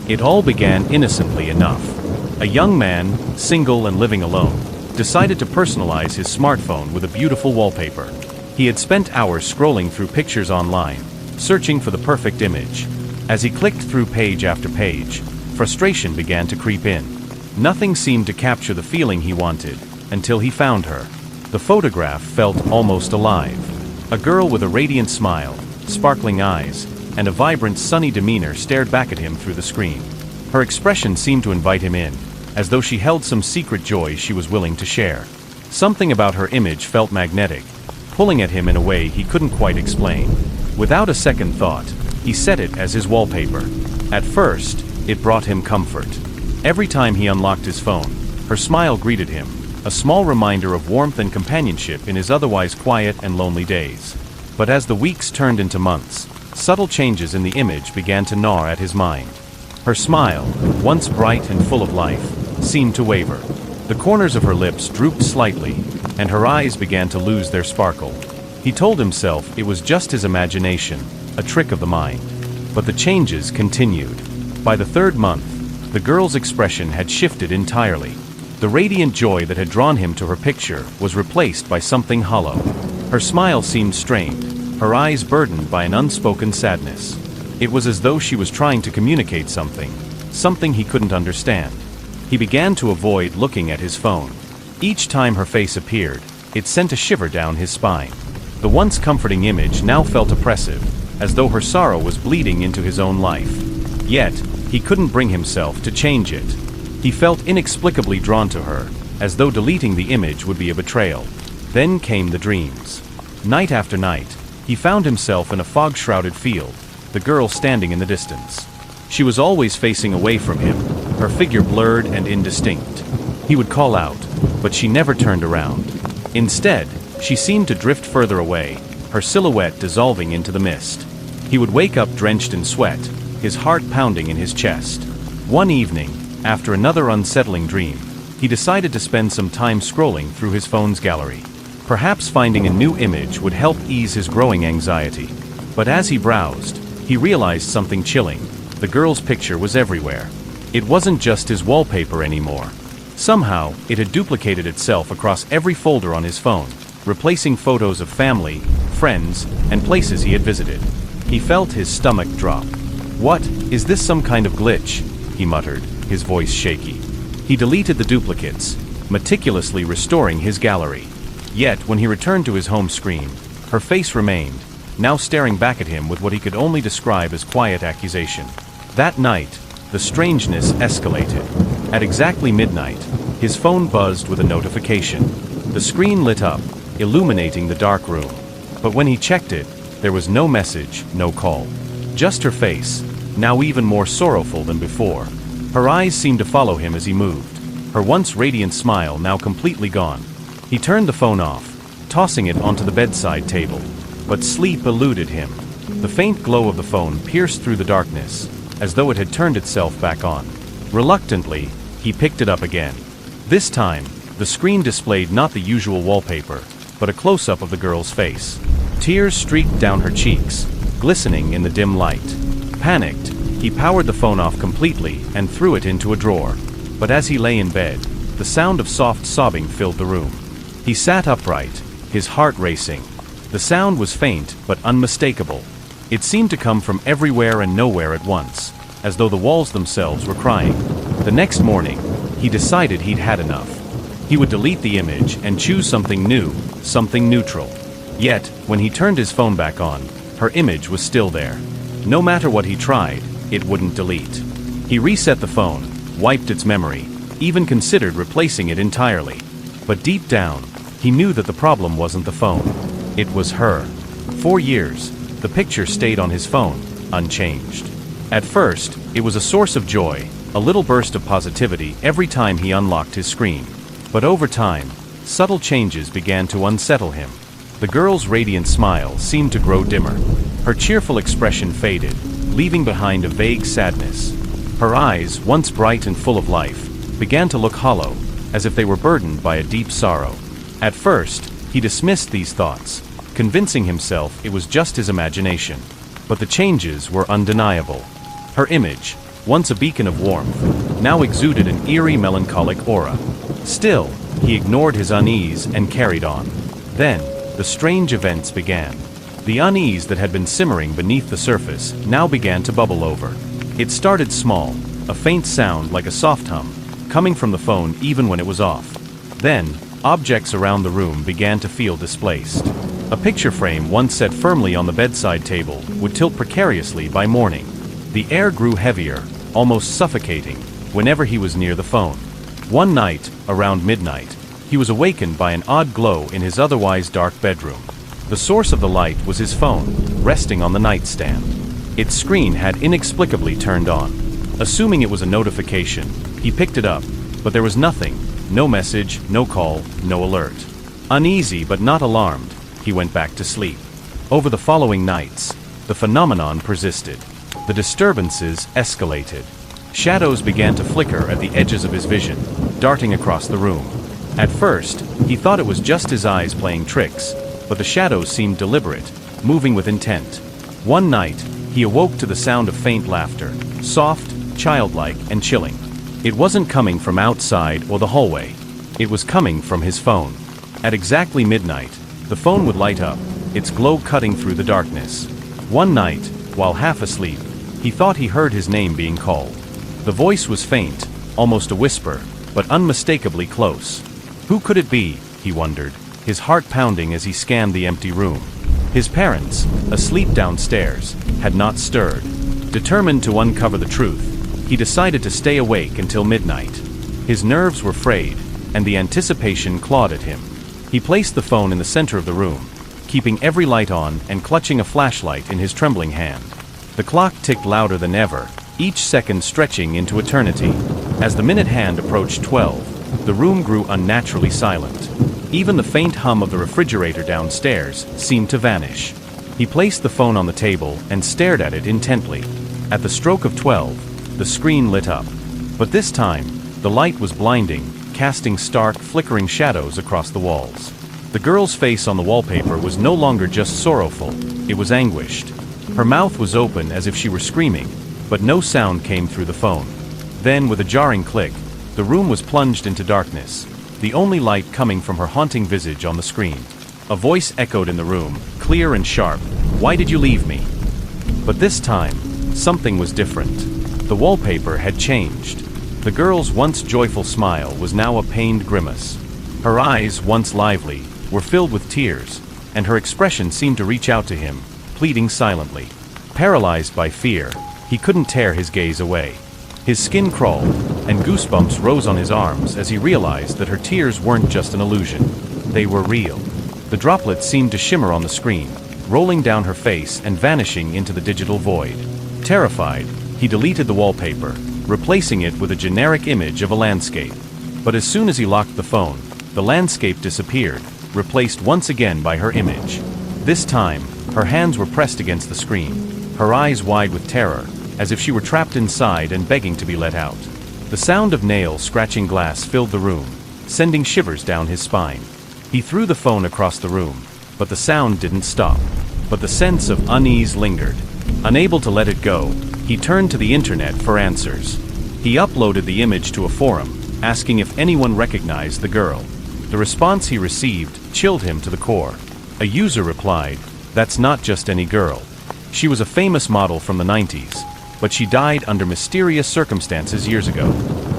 It all began innocently enough. A young man, single and living alone, decided to personalize his smartphone with a beautiful wallpaper. He had spent hours scrolling through pictures online, searching for the perfect image. As he clicked through page after page, frustration began to creep in. Nothing seemed to capture the feeling he wanted, until he found her. The photograph felt almost alive. A girl with a radiant smile, sparkling eyes, and a vibrant, sunny demeanor stared back at him through the screen. Her expression seemed to invite him in, as though she held some secret joy she was willing to share. Something about her image felt magnetic, pulling at him in a way he couldn't quite explain. Without a second thought, he set it as his wallpaper. At first, it brought him comfort. Every time he unlocked his phone, her smile greeted him, a small reminder of warmth and companionship in his otherwise quiet and lonely days. But as the weeks turned into months, subtle changes in the image began to gnaw at his mind. Her smile, once bright and full of life, seemed to waver. The corners of her lips drooped slightly, and her eyes began to lose their sparkle. He told himself it was just his imagination, a trick of the mind. But the changes continued. By the third month, the girl's expression had shifted entirely. The radiant joy that had drawn him to her picture was replaced by something hollow. Her smile seemed strained, her eyes burdened by an unspoken sadness. It was as though she was trying to communicate something he couldn't understand. He began to avoid looking at his phone. Each time her face appeared, it sent a shiver down his spine. The once comforting image now felt oppressive, as though her sorrow was bleeding into his own life. Yet, he couldn't bring himself to change it. He felt inexplicably drawn to her, as though deleting the image would be a betrayal. Then came the dreams. Night after night, he found himself in a fog-shrouded field, the girl standing in the distance. She was always facing away from him, her figure blurred and indistinct. He would call out, but she never turned around. Instead, she seemed to drift further away, her silhouette dissolving into the mist. He would wake up drenched in sweat, his heart pounding in his chest. One evening, after another unsettling dream, he decided to spend some time scrolling through his phone's gallery. Perhaps finding a new image would help ease his growing anxiety. But as he browsed, he realized something chilling. The girl's picture was everywhere. It wasn't just his wallpaper anymore. Somehow, it had duplicated itself across every folder on his phone, replacing photos of family, friends, and places he had visited. He felt his stomach drop. "What, is this some kind of glitch?" he muttered, his voice shaky. He deleted the duplicates, meticulously restoring his gallery. Yet, when he returned to his home screen, her face remained, now staring back at him with what he could only describe as quiet accusation. That night, the strangeness escalated. At exactly midnight, his phone buzzed with a notification. The screen lit up, illuminating the dark room. But when he checked it, there was no message, no call. Just her face, now even more sorrowful than before. Her eyes seemed to follow him as he moved, her once radiant smile now completely gone. He turned the phone off, tossing it onto the bedside table. But sleep eluded him. The faint glow of the phone pierced through the darkness, as though it had turned itself back on. Reluctantly, he picked it up again. This time, the screen displayed not the usual wallpaper, but a close-up of the girl's face. Tears streaked down her cheeks, glistening in the dim light. Panicked, he powered the phone off completely and threw it into a drawer. But as he lay in bed, the sound of soft sobbing filled the room. He sat upright, his heart racing. The sound was faint but unmistakable. It seemed to come from everywhere and nowhere at once, as though the walls themselves were crying. The next morning, he decided he'd had enough. He would delete the image and choose something new, something neutral. Yet, when he turned his phone back on, her image was still there. No matter what he tried, it wouldn't delete. He reset the phone, wiped its memory, even considered replacing it entirely. But deep down, he knew that the problem wasn't the phone. It was her. For years, the picture stayed on his phone, unchanged. At first, it was a source of joy, a little burst of positivity every time he unlocked his screen. But over time, subtle changes began to unsettle him. The girl's radiant smile seemed to grow dimmer. Her cheerful expression faded, leaving behind a vague sadness. Her eyes, once bright and full of life, began to look hollow, as if they were burdened by a deep sorrow. At first, he dismissed these thoughts, convincing himself it was just his imagination. But the changes were undeniable. Her image, once a beacon of warmth, now exuded an eerie melancholic aura. Still, he ignored his unease and carried on. Then, the strange events began. The unease that had been simmering beneath the surface now began to bubble over. It started small, a faint sound like a soft hum, coming from the phone even when it was off. Then, objects around the room began to feel displaced. A picture frame once set firmly on the bedside table would tilt precariously by morning. The air grew heavier, almost suffocating, whenever he was near the phone. One night, around midnight, he was awakened by an odd glow in his otherwise dark bedroom. The source of the light was his phone, resting on the nightstand. Its screen had inexplicably turned on. Assuming it was a notification, he picked it up, but there was nothing, no message, no call, no alert. Uneasy but not alarmed, he went back to sleep. Over the following nights, the phenomenon persisted. The disturbances escalated. Shadows began to flicker at the edges of his vision, darting across the room. At first, he thought it was just his eyes playing tricks, but the shadows seemed deliberate, moving with intent. One night, he awoke to the sound of faint laughter, soft, childlike, and chilling. It wasn't coming from outside or the hallway. It was coming from his phone. At exactly midnight, the phone would light up, its glow cutting through the darkness. One night, while half asleep, he thought he heard his name being called. The voice was faint, almost a whisper, but unmistakably close. Who could it be, he wondered, his heart pounding as he scanned the empty room. His parents, asleep downstairs, had not stirred. Determined to uncover the truth, he decided to stay awake until midnight. His nerves were frayed, and the anticipation clawed at him. He placed the phone in the center of the room, keeping every light on and clutching a flashlight in his trembling hand. The clock ticked louder than ever, each second stretching into eternity. As the minute hand approached 12, the room grew unnaturally silent. Even the faint hum of the refrigerator downstairs seemed to vanish. He placed the phone on the table and stared at it intently. At the stroke of 12, the screen lit up. But this time, the light was blinding, casting stark, flickering shadows across the walls. The girl's face on the wallpaper was no longer just sorrowful, it was anguished. Her mouth was open as if she were screaming, but no sound came through the phone. Then, with a jarring click, the room was plunged into darkness, the only light coming from her haunting visage on the screen. A voice echoed in the room, clear and sharp, "Why did you leave me?" But this time, something was different. The wallpaper had changed. The girl's once joyful smile was now a pained grimace. Her eyes, once lively, were filled with tears, and her expression seemed to reach out to him, pleading silently. Paralyzed by fear, he couldn't tear his gaze away. His skin crawled, and goosebumps rose on his arms as he realized that her tears weren't just an illusion. They were real. The droplets seemed to shimmer on the screen, rolling down her face and vanishing into the digital void. Terrified, he deleted the wallpaper, replacing it with a generic image of a landscape. But as soon as he locked the phone, the landscape disappeared, replaced once again by her image. This time, her hands were pressed against the screen, her eyes wide with terror, as if she were trapped inside and begging to be let out. The sound of nails scratching glass filled the room, sending shivers down his spine. He threw the phone across the room, but the sound didn't stop. But the sense of unease lingered. Unable to let it go, he turned to the internet for answers. He uploaded the image to a forum, asking if anyone recognized the girl. The response he received chilled him to the core. A user replied, "That's not just any girl. She was a famous model from the 90s, but she died under mysterious circumstances years ago.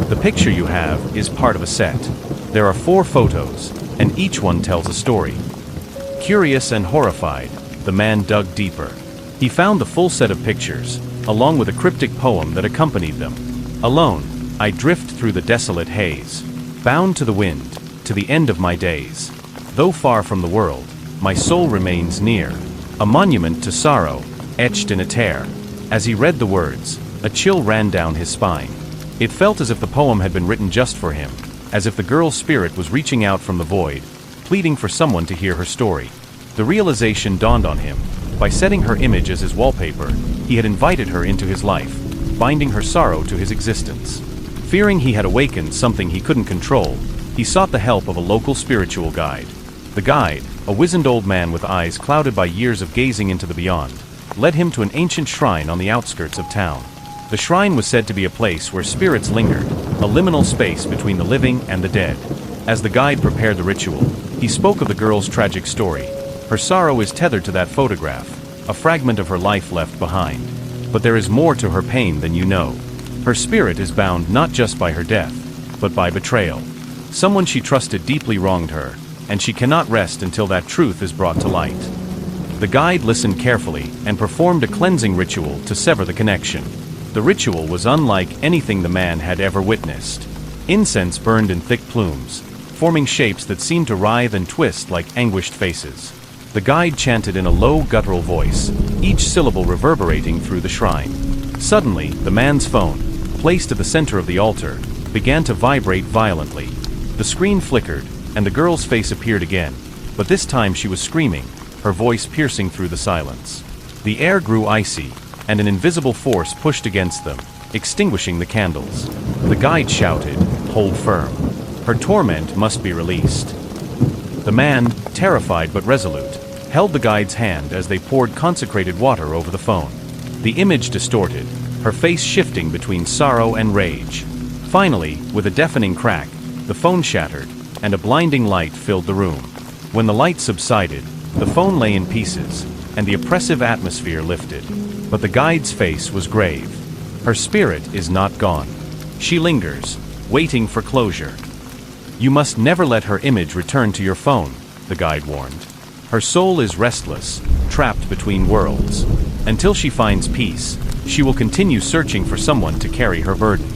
The picture you have is part of a set. There are 4 photos, and each one tells a story." Curious and horrified, the man dug deeper. He found the full set of pictures, along with a cryptic poem that accompanied them. "Alone, I drift through the desolate haze, bound to the wind, to the end of my days. Though far from the world, my soul remains near, a monument to sorrow, etched in a tear." As he read the words, a chill ran down his spine. It felt as if the poem had been written just for him, as if the girl's spirit was reaching out from the void, pleading for someone to hear her story. The realization dawned on him. By setting her image as his wallpaper, he had invited her into his life, binding her sorrow to his existence. Fearing he had awakened something he couldn't control, he sought the help of a local spiritual guide. The guide, a wizened old man with eyes clouded by years of gazing into the beyond, led him to an ancient shrine on the outskirts of town. The shrine was said to be a place where spirits lingered, a liminal space between the living and the dead. As the guide prepared the ritual, he spoke of the girl's tragic story. Her sorrow is tethered to that photograph, a fragment of her life left behind. But there is more to her pain than you know. Her spirit is bound not just by her death, but by betrayal. Someone she trusted deeply wronged her, and she cannot rest until that truth is brought to light. The guide listened carefully and performed a cleansing ritual to sever the connection. The ritual was unlike anything the man had ever witnessed. Incense burned in thick plumes, forming shapes that seemed to writhe and twist like anguished faces. The guide chanted in a low, guttural voice, each syllable reverberating through the shrine. Suddenly, the man's phone, placed at the center of the altar, began to vibrate violently. The screen flickered, and the girl's face appeared again, but this time she was screaming, her voice piercing through the silence. The air grew icy, and an invisible force pushed against them, extinguishing the candles. The guide shouted, "Hold firm. Her torment must be released." The man, terrified but resolute, held the guide's hand as they poured consecrated water over the phone. The image distorted, her face shifting between sorrow and rage. Finally, with a deafening crack, the phone shattered, and a blinding light filled the room. When the light subsided, the phone lay in pieces, and the oppressive atmosphere lifted. But the guide's face was grave. Her spirit is not gone. She lingers, waiting for closure. You must never let her image return to your phone, the guide warned. Her soul is restless, trapped between worlds. Until she finds peace, she will continue searching for someone to carry her burden.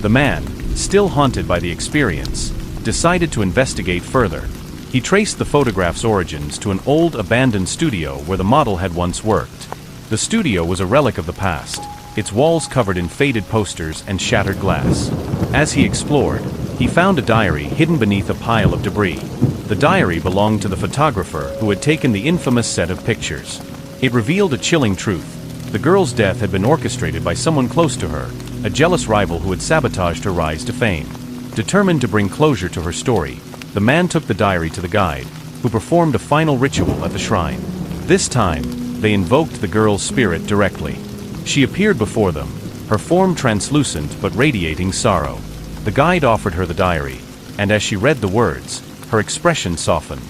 The man, still haunted by the experience, decided to investigate further. He traced the photograph's origins to an old abandoned studio where the model had once worked. The studio was a relic of the past, its walls covered in faded posters and shattered glass. As he explored, he found a diary hidden beneath a pile of debris. The diary belonged to the photographer who had taken the infamous set of pictures. It revealed a chilling truth. The girl's death had been orchestrated by someone close to her, a jealous rival who had sabotaged her rise to fame. Determined to bring closure to her story, the man took the diary to the guide, who performed a final ritual at the shrine. This time, they invoked the girl's spirit directly. She appeared before them, her form translucent but radiating sorrow. The guide offered her the diary, and as she read the words, her expression softened.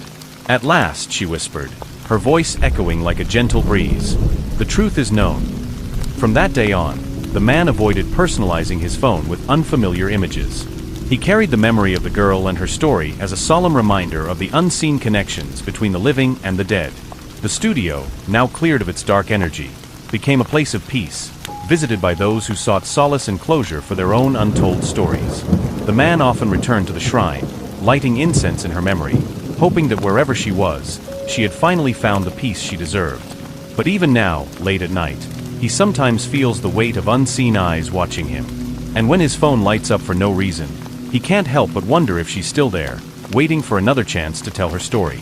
"At last," she whispered, her voice echoing like a gentle breeze. "The truth is known." From that day on, the man avoided personalizing his phone with unfamiliar images. He carried the memory of the girl and her story as a solemn reminder of the unseen connections between the living and the dead. The studio, now cleared of its dark energy, became a place of peace, visited by those who sought solace and closure for their own untold stories. The man often returned to the shrine, lighting incense in her memory, hoping that wherever she was, she had finally found the peace she deserved. But even now, late at night, he sometimes feels the weight of unseen eyes watching him. And when his phone lights up for no reason, he can't help but wonder if she's still there, waiting for another chance to tell her story.